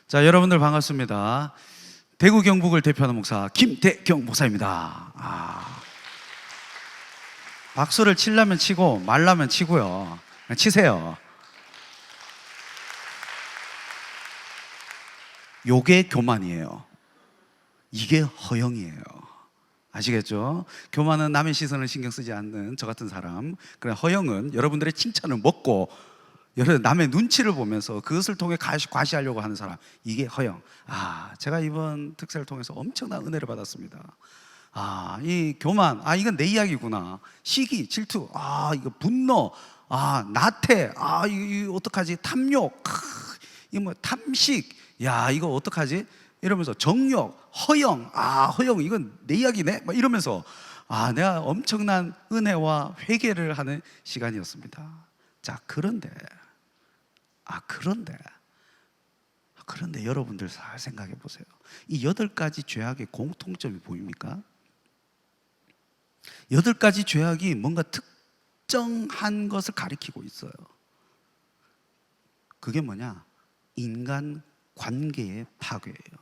자, 여러분들 반갑습니다. 대구 경북을 대표하는 목사 김대경 목사입니다. 박수를 치려면 치고 말라면 치고요. 그냥 치세요. 요게 교만이에요. 이게 허영이에요. 아시겠죠? 교만은 남의 시선을 신경 쓰지 않는 저 같은 사람. 그래, 허영은 여러분들의 칭찬을 먹고 남의 눈치를 보면서 그것을 통해 과시하려고 하는 사람. 이게 허영. 제가 이번 특사를 통해서 엄청난 은혜를 받았습니다. 이 교만, 이건 내 이야기구나. 시기, 질투, 이거 분노, 나태, 이거 어떡하지? 탐욕, 이거 뭐 탐식, 이거 어떡하지? 이러면서 정욕, 허영, 허영, 이건 내 이야기네? 막 이러면서 내가 엄청난 은혜와 회개를 하는 시간이었습니다. 자, 그런데 여러분들 잘 생각해 보세요. 이 8가지 죄악의 공통점이 보입니까? 8가지 죄악이 뭔가 특정한 것을 가리키고 있어요. 그게 뭐냐? 인간 관계의 파괴예요.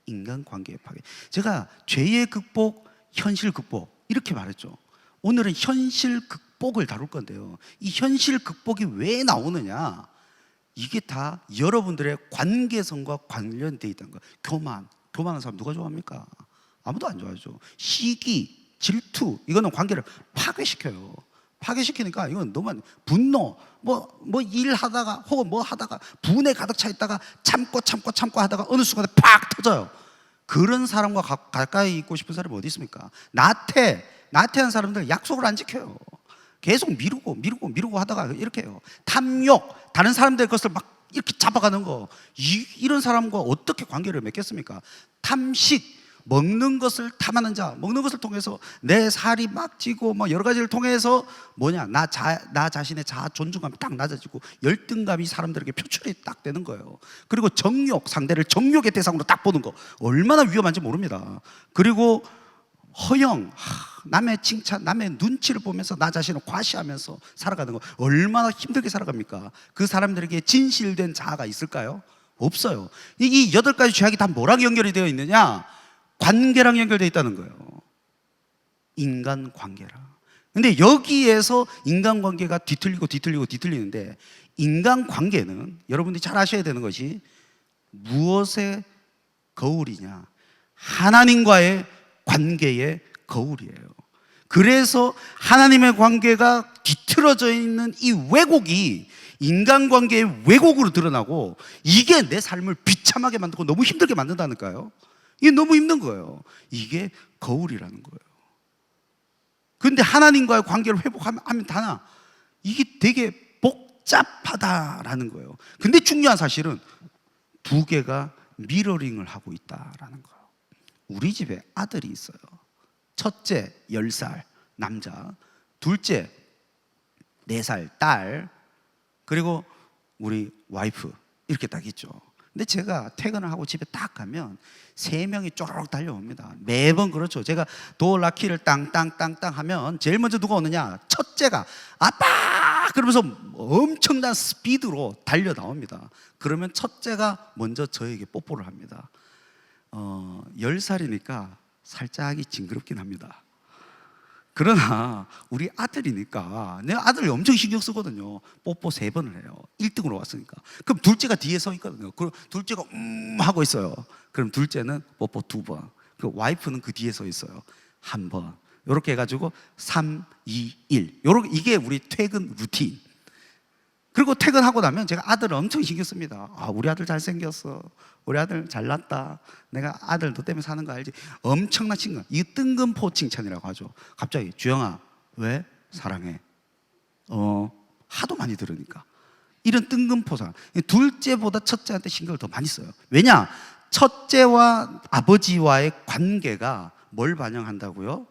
인간 관계의 파괴. 제가 죄의 극복, 현실 극복 이렇게 말했죠. 오늘은 현실 극복을 다룰 건데요. 이 현실 극복이 왜 나오느냐? 이게 다 여러분들의 관계성과 관련되어 있다는 거예요. 교만한 사람 누가 좋아합니까? 아무도 안 좋아하죠. 시기, 질투, 이거는 관계를 파괴시켜요. 파괴시키니까 이건 너무 분노, 뭐 일하다가 혹은 뭐 하다가 분에 가득 차 있다가 참고 하다가 어느 순간에 팍 터져요. 그런 사람과 가까이 있고 싶은 사람이 어디 있습니까? 나태한 사람들 약속을 안 지켜요. 계속 미루고 하다가 이렇게 해요. 탐욕, 다른 사람들의 것을 막 이렇게 잡아가는 거. 이런 사람과 어떻게 관계를 맺겠습니까? 탐식, 먹는 것을 탐하는 자, 먹는 것을 통해서 내 살이 막 찌고 뭐 여러 가지를 통해서 나 자신의 자아 존중감이 딱 낮아지고 열등감이 사람들에게 표출이 딱 되는 거예요. 그리고 정욕, 상대를 정욕의 대상으로 딱 보는 거 얼마나 위험한지 모릅니다. 그리고 허영, 남의 칭찬, 남의 눈치를 보면서 나 자신을 과시하면서 살아가는 거 얼마나 힘들게 살아갑니까? 그 사람들에게 진실된 자아가 있을까요? 없어요. 이 8가지 죄악이 다 뭐랑 연결이 되어 있느냐? 관계랑 연결되어 있다는 거예요. 인간관계랑. 근데 여기에서 인간관계가 뒤틀리는데, 인간관계는 여러분들이 잘 아셔야 되는 것이 무엇의 거울이냐? 하나님과의 관계의 거울이에요. 그래서 하나님의 관계가 뒤틀어져 있는 이 왜곡이 인간관계의 왜곡으로 드러나고, 이게 내 삶을 비참하게 만들고 너무 힘들게 만든다니까요. 이게 너무 힘든 거예요. 이게 거울이라는 거예요. 그런데 하나님과의 관계를 회복하면 다나 이게 되게 복잡하다라는 거예요. 근데 중요한 사실은 2개가 미러링을 하고 있다라는 거예요. 우리 집에 아들이 있어요. 첫째 10살 남자, 둘째 4살 딸, 그리고 우리 와이프 이렇게 딱 있죠. 근데 제가 퇴근을 하고 집에 딱 가면 3명이 쪼르륵 달려옵니다. 매번 그렇죠. 제가 도어 락키를 땅땅땅땅 하면 제일 먼저 누가 오느냐? 첫째가 아빠! 그러면서 엄청난 스피드로 달려 나옵니다. 그러면 첫째가 먼저 저에게 뽀뽀를 합니다. 10살이니까 살짝이 징그럽긴 합니다. 그러나 우리 아들이니까, 내 아들이 엄청 신경 쓰거든요. 뽀뽀 3번을 해요. 1등으로 왔으니까. 그럼 둘째가 뒤에 서 있거든요. 그럼 둘째가 하고 있어요. 그럼 둘째는 뽀뽀 2번, 그 와이프는 그 뒤에 서 있어요. 1번. 이렇게 해가지고 3, 2, 1. 이게 우리 퇴근 루틴. 그리고 퇴근하고 나면 제가 아들을 엄청 신경 씁니다. 우리 아들 잘생겼어. 우리 아들 잘났다. 내가 아들 너 때문에 사는 거 알지? 엄청난 칭찬. 이게 뜬금포 칭찬이라고 하죠. 갑자기 주영아, 왜? 사랑해. 하도 많이 들으니까. 이런 뜬금포 사랑. 둘째보다 첫째한테 신경을 더 많이 써요. 왜냐? 첫째와 아버지와의 관계가 뭘 반영한다고요?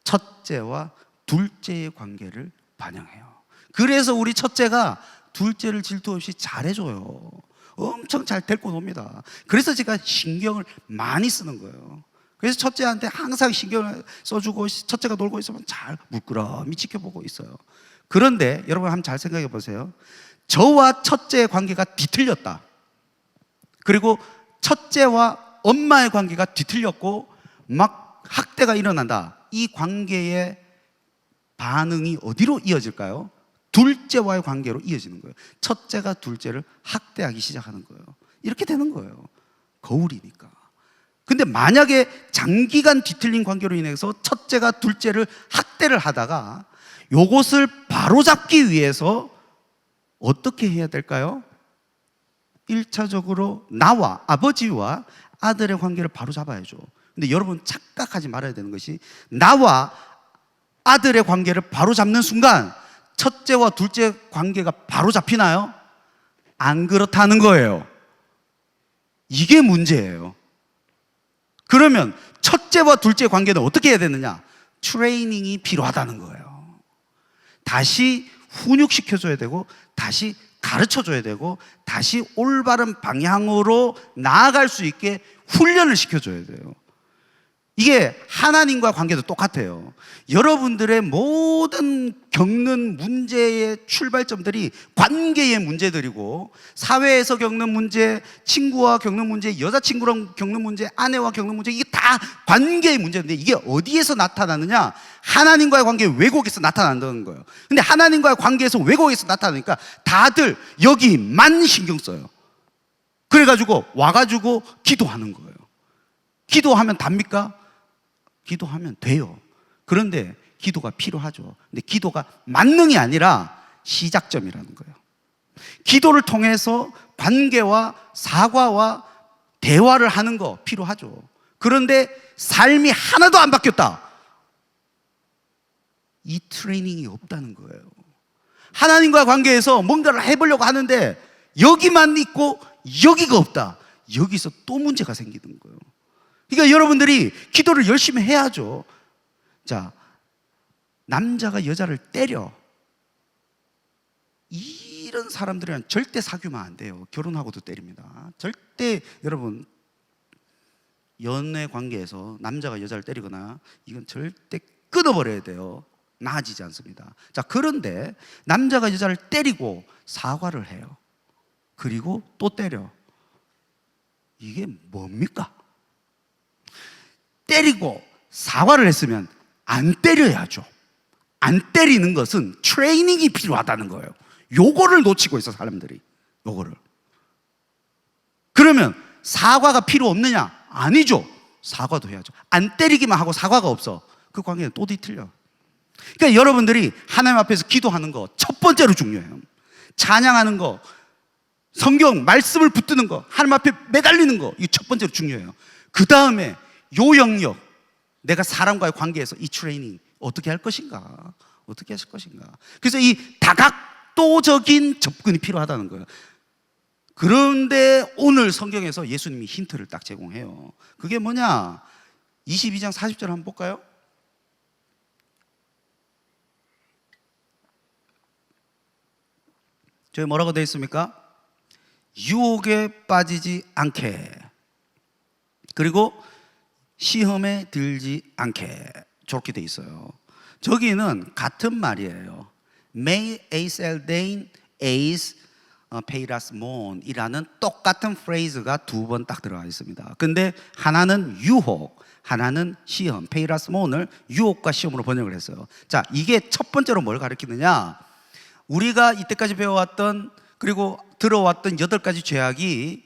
첫째와 둘째의 관계를 반영해요. 그래서 우리 첫째가 둘째를 질투 없이 잘해줘요. 엄청 잘 데리고 놉니다. 그래서 제가 신경을 많이 쓰는 거예요. 그래서 첫째한테 항상 신경을 써주고, 첫째가 놀고 있으면 잘 물끄러미 지켜보고 있어요. 그런데 여러분 한번 잘 생각해 보세요. 저와 첫째의 관계가 뒤틀렸다. 그리고 첫째와 엄마의 관계가 뒤틀렸고 막 학대가 일어난다. 이 관계의 반응이 어디로 이어질까요? 둘째와의 관계로 이어지는 거예요. 첫째가 둘째를 학대하기 시작하는 거예요. 이렇게 되는 거예요. 거울이니까. 근데 만약에 장기간 뒤틀린 관계로 인해서 첫째가 둘째를 학대를 하다가 요것을 바로잡기 위해서 어떻게 해야 될까요? 1차적으로 나와 아버지와 아들의 관계를 바로잡아야죠. 근데 여러분 착각하지 말아야 되는 것이, 나와 아들의 관계를 바로잡는 순간 첫째와 둘째 관계가 바로잡히나요? 안 그렇다는 거예요. 이게 문제예요. 그러면 첫째와 둘째 관계는 어떻게 해야 되느냐? 트레이닝이 필요하다는 거예요. 다시 훈육시켜줘야 되고, 다시 가르쳐줘야 되고, 다시 올바른 방향으로 나아갈 수 있게 훈련을 시켜줘야 돼요. 이게 하나님과 관계도 똑같아요. 여러분들의 모든 겪는 문제의 출발점들이 관계의 문제들이고, 사회에서 겪는 문제, 친구와 겪는 문제, 여자친구랑 겪는 문제, 아내와 겪는 문제, 이게 다 관계의 문제인데, 이게 어디에서 나타나느냐? 하나님과의 관계 왜곡에서 나타난다는 거예요. 근데 하나님과의 관계에서 왜곡에서 나타나니까 다들 여기만 신경 써요. 그래가지고 와가지고 기도하는 거예요. 기도하면 답니까? 기도하면 돼요. 그런데 기도가 필요하죠. 근데 기도가 만능이 아니라 시작점이라는 거예요. 기도를 통해서 관계와 사과와 대화를 하는 거 필요하죠. 그런데 삶이 하나도 안 바뀌었다. 이 트레이닝이 없다는 거예요. 하나님과 관계에서 뭔가를 해보려고 하는데 여기만 있고 여기가 없다. 여기서 또 문제가 생기는 거예요. 그러니까 여러분들이 기도를 열심히 해야죠. 자, 남자가 여자를 때려, 이런 사람들은 절대 사귀면 안 돼요. 결혼하고도 때립니다. 절대 여러분 연애 관계에서 남자가 여자를 때리거나 이건 절대 끊어버려야 돼요. 나아지지 않습니다. 자, 그런데 남자가 여자를 때리고 사과를 해요. 그리고 또 때려. 이게 뭡니까? 때리고 사과를 했으면 안 때려야죠. 안 때리는 것은 트레이닝이 필요하다는 거예요. 요거를 놓치고 있어 사람들이. 요거를. 그러면 사과가 필요 없느냐? 아니죠. 사과도 해야죠. 안 때리기만 하고 사과가 없어, 그 관계는 또 뒤틀려. 그러니까 여러분들이 하나님 앞에서 기도하는 거 첫 번째로 중요해요. 찬양하는 거, 성경 말씀을 붙드는 거, 하나님 앞에 매달리는 거, 이게 첫 번째로 중요해요. 그 다음에 요 영역, 내가 사람과의 관계에서 이 트레이닝 어떻게 할 것인가, 어떻게 하실 것인가. 그래서 이 다각도적인 접근이 필요하다는 거예요. 그런데 오늘 성경에서 예수님이 힌트를 딱 제공해요. 그게 뭐냐? 22장 40절 한번 볼까요? 저기 뭐라고 되어 있습니까? 유혹에 빠지지 않게, 그리고 시험에 들지 않게, 저렇게 돼 있어요. 저기는 같은 말이에요. May Aseldain Ace Peiras Mon이라는 똑같은 프레이즈가 두 번 딱 들어가 있습니다. 근데 하나는 유혹, 하나는 시험, Peiras Mon을 유혹과 시험으로 번역을 했어요. 자, 이게 첫 번째로 뭘 가리키느냐? 우리가 이때까지 배워왔던, 그리고 들어왔던 8가지 죄악이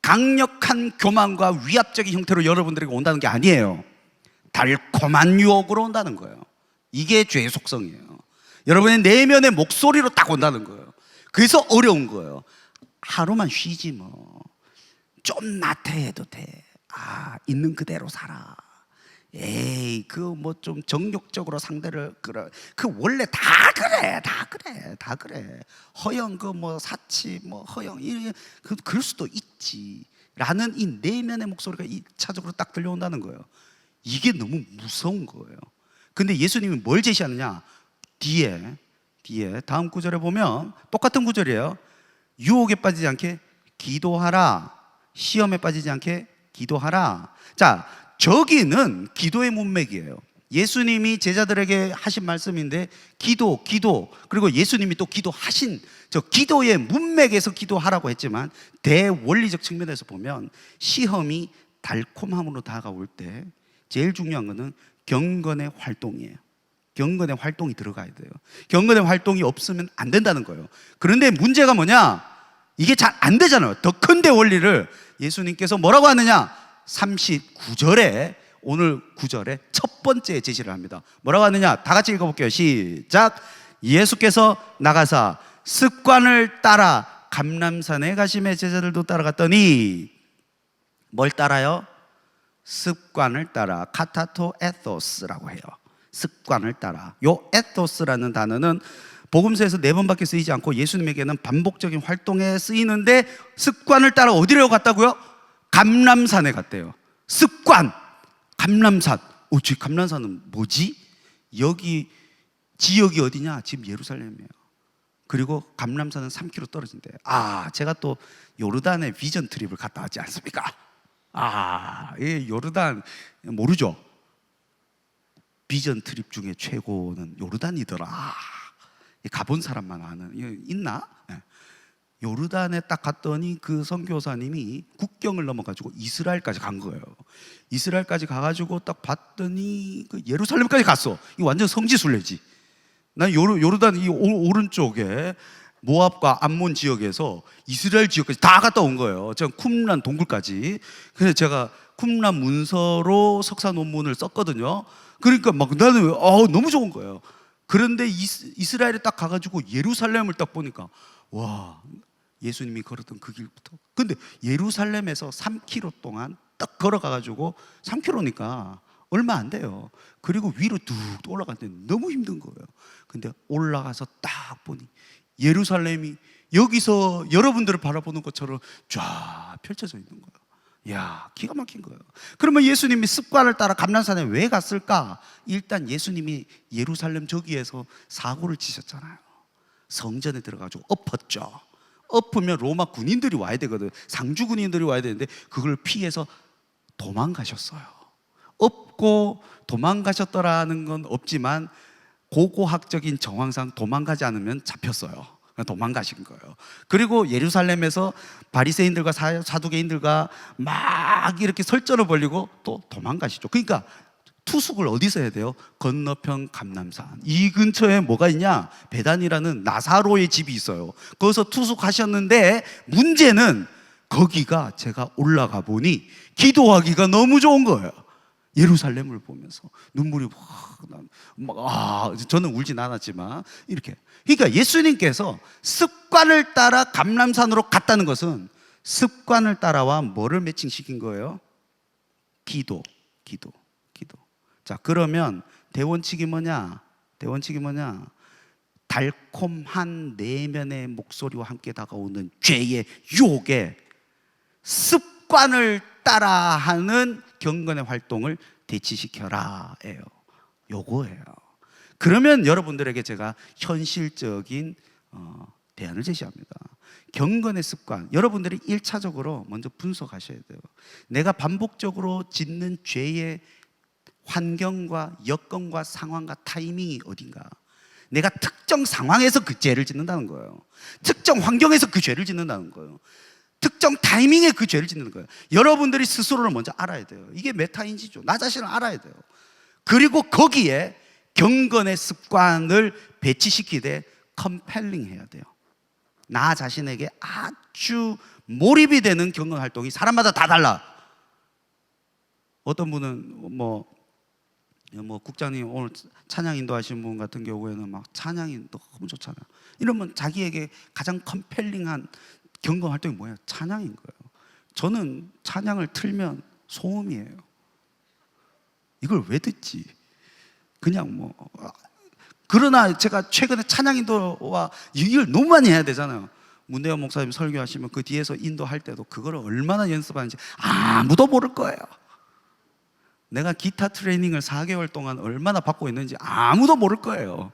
강력한 교만과 위압적인 형태로 여러분들에게 온다는 게 아니에요. 달콤한 유혹으로 온다는 거예요. 이게 죄의 속성이에요. 여러분의 내면의 목소리로 딱 온다는 거예요. 그래서 어려운 거예요. 하루만 쉬지 뭐, 좀 나태해도 돼. 있는 그대로 살아. 에이, 그 뭐 좀 정욕적으로 상대를 그 원래 다 그래. 허영 그 뭐 사치 뭐 허영 그럴 수도 있지라는 이 내면의 목소리가 2차적으로 딱 들려온다는 거예요. 이게 너무 무서운 거예요. 근데 예수님이 뭘 제시하느냐? 뒤에 다음 구절에 보면 똑같은 구절이에요. 유혹에 빠지지 않게 기도하라. 시험에 빠지지 않게 기도하라. 자, 저기는 기도의 문맥이에요. 예수님이 제자들에게 하신 말씀인데 기도 그리고 예수님이 또 기도하신 저 기도의 문맥에서 기도하라고 했지만 대원리적 측면에서 보면 시험이 달콤함으로 다가올 때 제일 중요한 것은 경건의 활동이에요. 경건의 활동이 들어가야 돼요. 경건의 활동이 없으면 안 된다는 거예요. 그런데 문제가 뭐냐? 이게 잘 안 되잖아요. 더 큰 대원리를 예수님께서 뭐라고 하느냐? 39절에 오늘 9절에 첫 번째 제시를 합니다. 뭐라고 하느냐? 다 같이 읽어볼게요. 시작. 예수께서 나가사 습관을 따라 감람산에 가심에 제자들도 따라갔더니 뭘 따라요? 습관을 따라 카타토 에토스라고 해요. 습관을 따라. 요 에토스라는 단어는 복음서에서 4번밖에 쓰이지 않고 예수님에게는 반복적인 활동에 쓰이는데 습관을 따라 어디로 갔다고요? 감람산에 갔대요. 습관. 감람산. 감람산은 뭐지? 여기 지역이 어디냐? 지금 예루살렘이에요. 그리고 감람산은 3km 떨어진대요. 제가 또 요르단에 비전 트립을 갔다 왔지 않습니까? 이 요르단 모르죠? 비전 트립 중에 최고는 요르단이더라. 가본 사람만 아는. 있나? 요르단에 딱 갔더니 그 선교사님이 국경을 넘어가지고 이스라엘까지 간 거예요. 이스라엘까지 가가지고 딱 봤더니 그 예루살렘까지 갔어. 이 완전 성지순례지. 난 요르단 이 오른쪽에 모압과 암몬 지역에서 이스라엘 지역까지 다 갔다 온 거예요. 제가 쿰란 동굴까지. 그래서 제가 쿰란 문서로 석사 논문을 썼거든요. 그러니까 막 나는 너무 좋은 거예요. 그런데 이스라엘에 딱 가가지고 예루살렘을 딱 보니까 와, 예수님이 걸었던 그 길부터. 근데 예루살렘에서 3km 동안 딱 걸어가가지고 3km니까 얼마 안 돼요. 그리고 위로 뚝 올라갔는데 너무 힘든 거예요. 근데 올라가서 딱 보니 예루살렘이 여기서 여러분들을 바라보는 것처럼 쫙 펼쳐져 있는 거예요. 이야, 기가 막힌 거예요. 그러면 예수님이 습관을 따라 감람산에 왜 갔을까? 일단 예수님이 예루살렘 저기에서 사고를 치셨잖아요. 성전에 들어가지고 엎었죠. 엎으면 로마 군인들이 와야 되거든. 상주 군인들이 와야 되는데 그걸 피해서 도망가셨어요. 엎고 도망가셨더라는 건 없지만 고고학적인 정황상 도망가지 않으면 잡혔어요. 도망가신 거예요. 그리고 예루살렘에서 바리새인들과 사두개인들과 막 이렇게 설전을 벌이고 또 도망가시죠. 그러니까 투숙을 어디서 해야 돼요? 건너편 감람산. 이 근처에 뭐가 있냐? 베단이라는 나사로의 집이 있어요. 거기서 투숙하셨는데 문제는 거기가 제가 올라가 보니 기도하기가 너무 좋은 거예요. 예루살렘을 보면서 눈물이 저는 울진 않았지만 이렇게. 그러니까 예수님께서 습관을 따라 감람산으로 갔다는 것은 습관을 따라와 뭐를 매칭시킨 거예요? 기도. 자, 그러면 대원칙이 뭐냐? 달콤한 내면의 목소리와 함께 다가오는 죄의 유혹에 습관을 따라하는 경건의 활동을 대치시켜라예요. 요거예요. 그러면 여러분들에게 제가 현실적인 대안을 제시합니다. 경건의 습관, 여러분들이 1차적으로 먼저 분석하셔야 돼요. 내가 반복적으로 짓는 죄의 환경과 여건과 상황과 타이밍이 어딘가. 내가 특정 상황에서 그 죄를 짓는다는 거예요. 특정 환경에서 그 죄를 짓는다는 거예요. 특정 타이밍에 그 죄를 짓는 거예요. 여러분들이 스스로를 먼저 알아야 돼요. 이게 메타인지죠. 나 자신을 알아야 돼요. 그리고 거기에 경건의 습관을 배치시키되 컴펠링 해야 돼요. 나 자신에게 아주 몰입이 되는 경건 활동이 사람마다 다 달라. 어떤 분은 뭐 국장님 오늘 찬양 인도하신 분 같은 경우에는 막 찬양이 너무 좋잖아요. 이러면 자기에게 가장 컴펠링한 경건 활동이 뭐예요? 찬양인 거예요. 저는 찬양을 틀면 소음이에요. 이걸 왜 듣지? 그냥 그러나 제가 최근에 찬양 인도와 이걸 너무 많이 해야 되잖아요. 문대현 목사님 설교하시면 그 뒤에서 인도할 때도 그거를 얼마나 연습하는지 아무도 모를 거예요. 내가 기타 트레이닝을 4개월 동안 얼마나 받고 있는지 아무도 모를 거예요.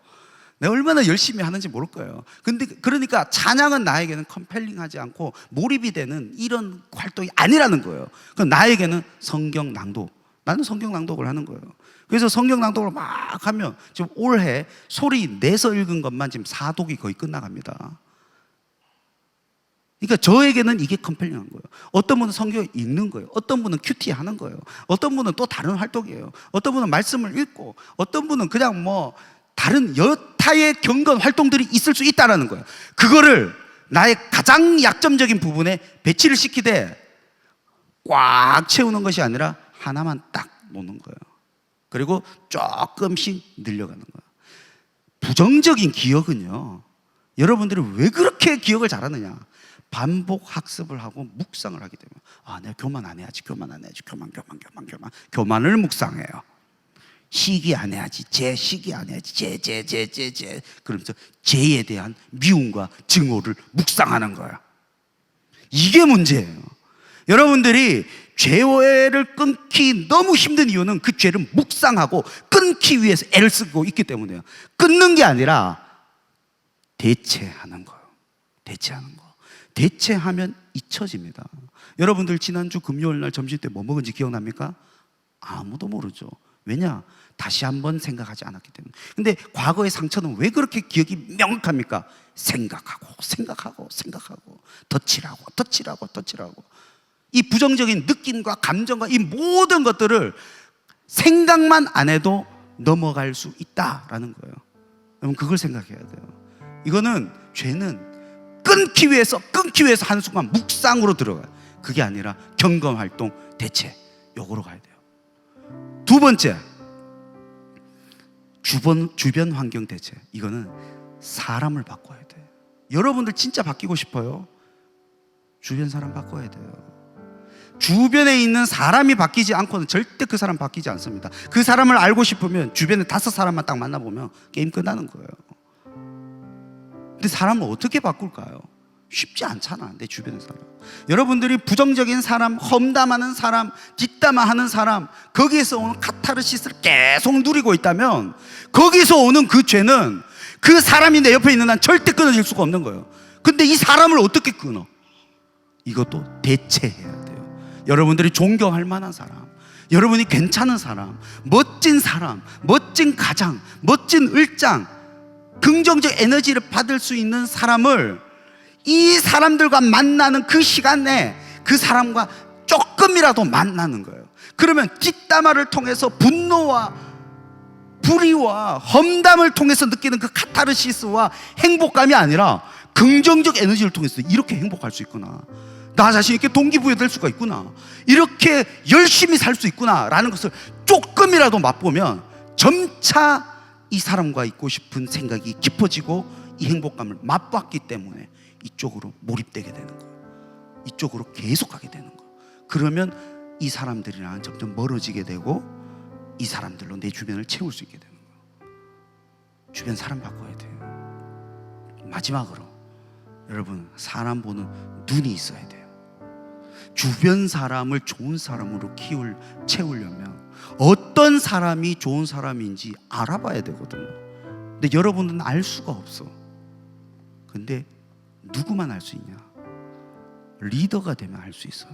내가 얼마나 열심히 하는지 모를 거예요. 근데 그러니까 찬양은 나에게는 컴펠링하지 않고 몰입이 되는 이런 활동이 아니라는 거예요. 그럼 나에게는 성경 낭독, 나는 성경 낭독을 하는 거예요. 그래서 성경 낭독을 막 하면 지금 올해 소리 내서 읽은 것만 지금 4독이 거의 끝나갑니다. 그러니까 저에게는 이게 컴펠링한 거예요. 어떤 분은 성경을 읽는 거예요. 어떤 분은 큐티 하는 거예요. 어떤 분은 또 다른 활동이에요. 어떤 분은 말씀을 읽고, 어떤 분은 그냥 뭐 다른 여타의 경건 활동들이 있을 수 있다는 거예요. 그거를 나의 가장 약점적인 부분에 배치를 시키되 꽉 채우는 것이 아니라 하나만 딱 놓는 거예요. 그리고 조금씩 늘려가는 거예요. 부정적인 기억은요, 여러분들이 왜 그렇게 기억을 잘하느냐? 반복 학습을 하고 묵상을 하기 때문에, 내가 교만 안 해야지, 교만 안 해야지, 교만을 묵상해요. 시기 안 해야지, 시기 안 해야지, 그러면서 죄에 대한 미움과 증오를 묵상하는 거야. 이게 문제예요. 여러분들이 죄를 끊기 너무 힘든 이유는 그 죄를 묵상하고 끊기 위해서 애를 쓰고 있기 때문에요. 끊는 게 아니라 대체하는 거예요. 대체하면 잊혀집니다. 여러분들 지난주 금요일 날 점심 때 뭐 먹은지 기억납니까? 아무도 모르죠. 왜냐? 다시 한번 생각하지 않았기 때문에. 근데 과거의 상처는 왜 그렇게 기억이 명확합니까? 생각하고 덧칠하고 이 부정적인 느낌과 감정과 이 모든 것들을 생각만 안 해도 넘어갈 수 있다라는 거예요. 여러분, 그걸 생각해야 돼요. 이거는 죄는 끊기 위해서 하는 순간 묵상으로 들어가요. 그게 아니라 경건 활동, 대체, 요거로 가야 돼요. 두 번째, 주변 환경 대체. 이거는 사람을 바꿔야 돼요. 여러분들 진짜 바뀌고 싶어요? 주변 사람 바꿔야 돼요. 주변에 있는 사람이 바뀌지 않고는 절대 그 사람 바뀌지 않습니다. 그 사람을 알고 싶으면 주변에 5사람만 딱 만나보면 게임 끝나는 거예요. 근데 사람을 어떻게 바꿀까요? 쉽지 않잖아, 내 주변의 사람. 여러분들이 부정적인 사람, 험담하는 사람, 뒷담화하는 사람, 거기에서 오는 카타르시스를 계속 누리고 있다면 거기서 오는 그 죄는 그 사람이 내 옆에 있는 한 절대 끊어질 수가 없는 거예요. 근데 이 사람을 어떻게 끊어? 이것도 대체해야 돼요. 여러분들이 존경할 만한 사람, 여러분이 괜찮은 사람, 멋진 가장, 멋진 을장, 긍정적 에너지를 받을 수 있는 사람을 이 사람들과 만나는 그 시간에 그 사람과 조금이라도 만나는 거예요. 그러면 뒷담화를 통해서 분노와 불의와 험담을 통해서 느끼는 그 카타르시스와 행복감이 아니라 긍정적 에너지를 통해서 이렇게 행복할 수 있구나, 나 자신에게 동기부여될 수가 있구나, 이렇게 열심히 살 수 있구나 라는 것을 조금이라도 맛보면 점차 이 사람과 있고 싶은 생각이 깊어지고 이 행복감을 맛봤기 때문에 이쪽으로 몰입되게 되는 거예요. 이쪽으로 계속 가게 되는 거예요. 그러면 이 사람들이랑 점점 멀어지게 되고 이 사람들로 내 주변을 채울 수 있게 되는 거예요. 주변 사람 바꿔야 돼요. 마지막으로 여러분, 사람 보는 눈이 있어야 돼요. 주변 사람을 좋은 사람으로 채우려면 어떤 사람이 좋은 사람인지 알아봐야 되거든요. 근데 여러분은 알 수가 없어. 근데 누구만 알 수 있냐? 리더가 되면 알 수 있어요.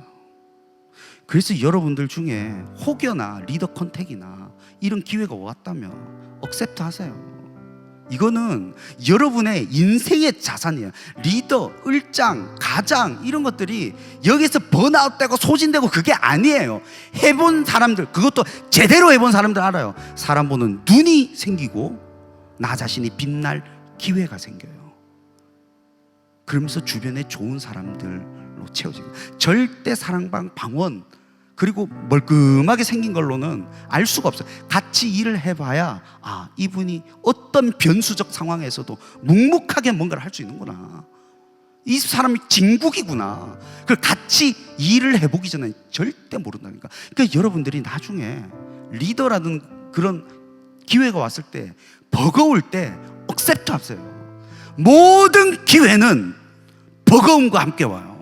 그래서 여러분들 중에 혹여나 리더 컨택이나 이런 기회가 왔다면 억셉트 하세요. 이거는 여러분의 인생의 자산이에요. 리더, 을장, 가장 이런 것들이 여기서 번아웃되고 소진되고 그게 아니에요. 해본 사람들, 그것도 제대로 해본 사람들 알아요. 사람 보는 눈이 생기고 나 자신이 빛날 기회가 생겨요. 그러면서 주변에 좋은 사람들로 채워지고, 절대 사랑방 방원 그리고 멀끔하게 생긴 걸로는 알 수가 없어요. 같이 일을 해봐야 이분이 어떤 변수적 상황에서도 묵묵하게 뭔가를 할 수 있는구나, 이 사람이 진국이구나, 그걸 같이 일을 해보기 전에 절대 모른다니까. 그러니까 여러분들이 나중에 리더라는 그런 기회가 왔을 때, 버거울 때 억셉트 하세요. 모든 기회는 버거움과 함께 와요.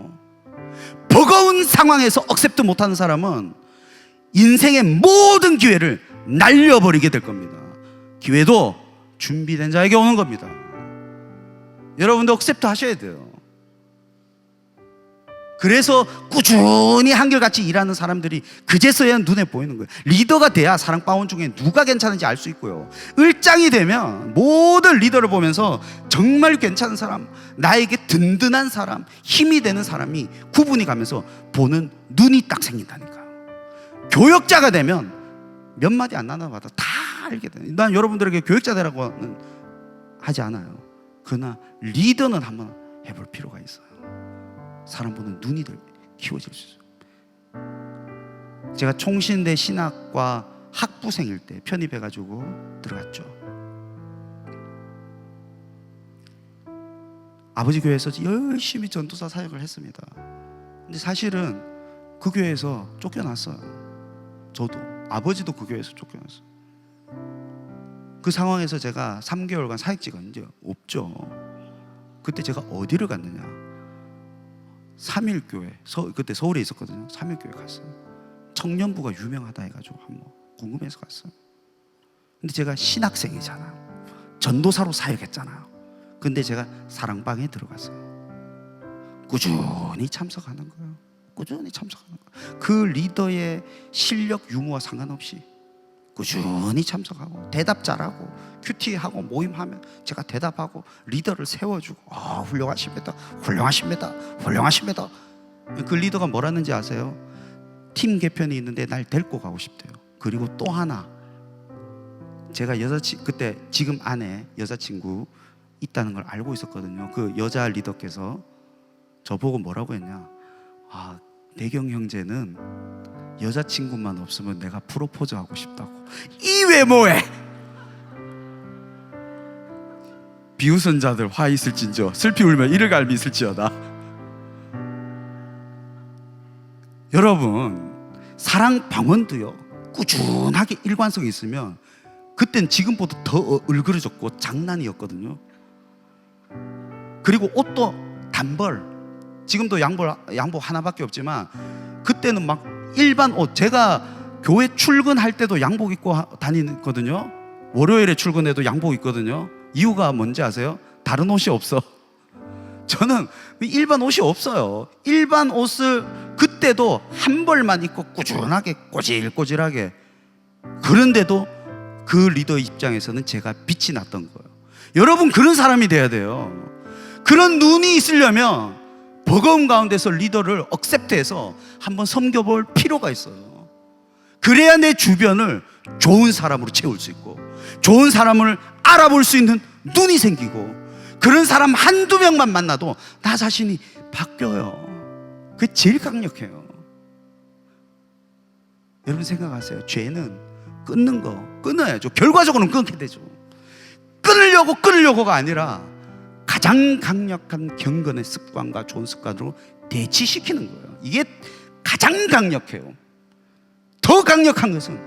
버거운 상황에서 억셉트 못하는 사람은 인생의 모든 기회를 날려버리게 될 겁니다. 기회도 준비된 자에게 오는 겁니다. 여러분도 억셉트 하셔야 돼요. 그래서 꾸준히 한결같이 일하는 사람들이 그제서야 눈에 보이는 거예요. 리더가 돼야 사랑바원 중에 누가 괜찮은지 알 수 있고요. 을장이 되면 모든 리더를 보면서 정말 괜찮은 사람, 나에게 든든한 사람, 힘이 되는 사람이 구분이 가면서 보는 눈이 딱 생긴다니까요. 교역자가 되면 몇 마디 안 나눠봐도 다 알게 돼요. 난 여러분들에게 교역자 되라고는 하지 않아요. 그러나 리더는 한번 해볼 필요가 있어요. 사람 보는 눈이 키워질 수 있어요. 제가 총신대 신학과 학부생일 때 편입해가지고 들어갔죠. 아버지 교회에서 열심히 전도사 사역을 했습니다. 근데 사실은 그 교회에서 쫓겨났어요. 저도, 아버지도 그 교회에서 쫓겨났어요. 그 상황에서 제가 3개월간 사역지가 이제 없죠. 그때 제가 어디를 갔느냐, 삼일교회, 그때 서울에 있었거든요. 삼일교회 갔어요. 청년부가 유명하다 해가지고 한번 궁금해서 갔어요. 근데 제가 신학생이잖아요. 전도사로 사역했잖아요. 근데 제가 사랑방에 들어갔어요. 꾸준히 참석하는 거예요. 꾸준히 참석하는 거예요. 그 리더의 실력 유무와 상관없이 꾸준히 참석하고 대답 잘하고 큐티하고 모임하면 제가 대답하고 리더를 세워주고, 훌륭하십니다, 훌륭하십니다, 훌륭하십니다. 그 리더가 뭐라는지 아세요? 팀 개편이 있는데 날 데리고 가고 싶대요. 그리고 또 하나, 제가 그때 지금 아내 여자친구 있다는 걸 알고 있었거든요. 그 여자 리더께서 저보고 뭐라고 했냐, 대경 형제는 여자친구만 없으면 내가 프로포즈 하고 싶다고. 이 외모에 비웃은 자들 화 있을진저, 슬피 울면 이를 갈미 있을지어다. 여러분, 사랑 방언도요, 꾸준하게 일관성이 있으면 그땐 지금보다 더 얼그러졌고 장난이었거든요. 그리고 옷도 단벌, 지금도 양복 하나밖에 없지만 그때는 막 일반 옷, 제가 교회 출근할 때도 양복 입고 다니거든요. 월요일에 출근해도 양복 입거든요. 이유가 뭔지 아세요? 다른 옷이 없어. 저는 일반 옷이 없어요. 일반 옷을 그때도 한 벌만 입고 꾸준하게 꼬질꼬질하게, 그런데도 그 리더 입장에서는 제가 빛이 났던 거예요. 여러분, 그런 사람이 돼야 돼요. 그런 눈이 있으려면 버거운 가운데서 리더를 억셉트해서 한번 섬겨볼 필요가 있어요. 그래야 내 주변을 좋은 사람으로 채울 수 있고, 좋은 사람을 알아볼 수 있는 눈이 생기고, 그런 사람 한두 명만 만나도 나 자신이 바뀌어요. 그게 제일 강력해요. 여러분 생각하세요. 죄는 끊는 거 끊어야죠. 결과적으로는 끊게 되죠. 끊으려고가 아니라 가장 강력한 경건의 습관과 좋은 습관으로 대치시키는 거예요. 이게 가장 강력해요. 더 강력한 것은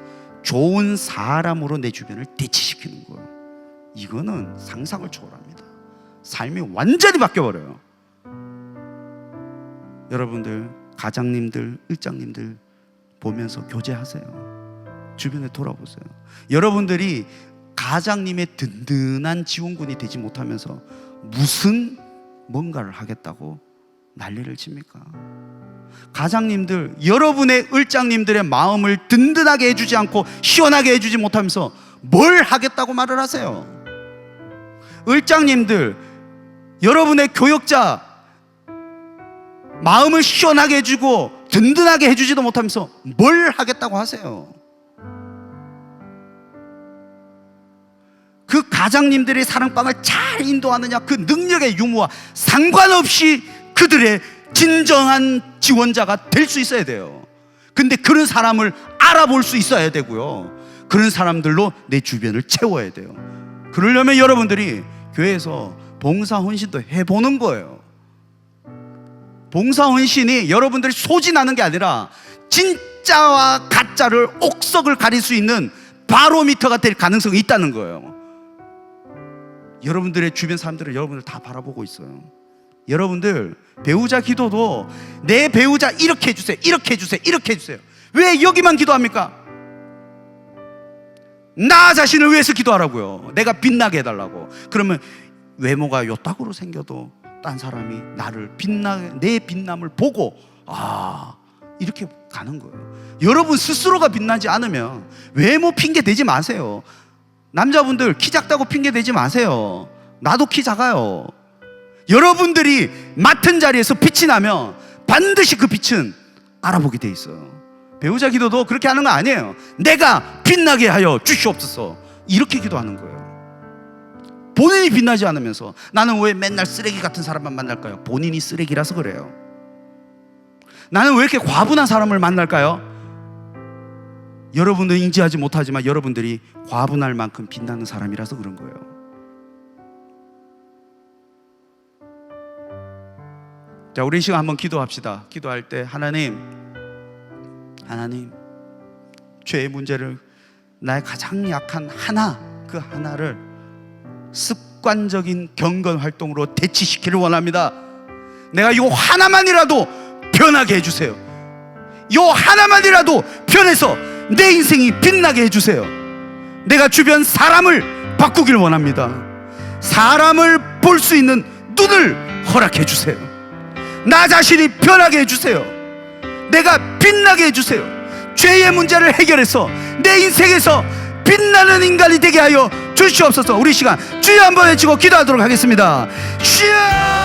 좋은 사람으로 내 주변을 대치시키는 거예요. 이거는 상상을 초월합니다. 삶이 완전히 바뀌어버려요. 여러분들, 가장님들, 일장님들 보면서 교제하세요. 주변에 돌아보세요. 여러분들이 가장님의 든든한 지원군이 되지 못하면서 무슨 뭔가를 하겠다고 난리를 칩니까? 가장님들, 여러분의 을장님들의 마음을 든든하게 해주지 않고 시원하게 해주지 못하면서 뭘 하겠다고 말을 하세요? 을장님들, 여러분의 교역자 마음을 시원하게 해주고 든든하게 해주지도 못하면서 뭘 하겠다고 하세요? 그 가장님들의 사랑방을 잘 인도하느냐, 그 능력의 유무와 상관없이 그들의 진정한 지원자가 될 수 있어야 돼요. 근데 그런 사람을 알아볼 수 있어야 되고요, 그런 사람들로 내 주변을 채워야 돼요. 그러려면 여러분들이 교회에서 봉사헌신도 해보는 거예요. 봉사헌신이 여러분들이 소진하는 게 아니라 진짜와 가짜를, 옥석을 가릴 수 있는 바로미터가 될 가능성이 있다는 거예요. 여러분들의 주변 사람들은 여러분들 다 바라보고 있어요. 여러분들 배우자 기도도 내 배우자 이렇게 해주세요, 이렇게 해주세요, 이렇게 해주세요. 왜 여기만 기도합니까? 나 자신을 위해서 기도하라고요. 내가 빛나게 해달라고. 그러면 외모가 요따구로 생겨도 딴 사람이 나를 내 빛남을 보고 이렇게 가는 거예요. 여러분 스스로가 빛나지 않으면 외모 핑계 대지 마세요. 남자분들 키 작다고 핑계 대지 마세요. 나도 키 작아요. 여러분들이 맡은 자리에서 빛이 나면 반드시 그 빛은 알아보게 돼 있어요. 배우자 기도도 그렇게 하는 거 아니에요. 내가 빛나게 하여 주시옵소서, 이렇게 기도하는 거예요. 본인이 빛나지 않으면서 나는 왜 맨날 쓰레기 같은 사람만 만날까요? 본인이 쓰레기라서 그래요. 나는 왜 이렇게 과분한 사람을 만날까요? 여러분도 인지하지 못하지만 여러분들이 과분할 만큼 빛나는 사람이라서 그런 거예요. 자, 우리 이 시간 한번 기도합시다. 기도할 때 하나님, 죄의 문제를, 나의 가장 약한 그 하나를 습관적인 경건 활동으로 대치시키를 원합니다. 내가 요 하나만이라도 변하게 해주세요. 요 하나만이라도 변해서 내 인생이 빛나게 해주세요. 내가 주변 사람을 바꾸길 원합니다. 사람을 볼 수 있는 눈을 허락해 주세요. 나 자신이 변하게 해주세요. 내가 빛나게 해주세요. 죄의 문제를 해결해서 내 인생에서 빛나는 인간이 되게 하여 주시옵소서. 우리 시간 주여 한번 외치고 기도하도록 하겠습니다. 주여!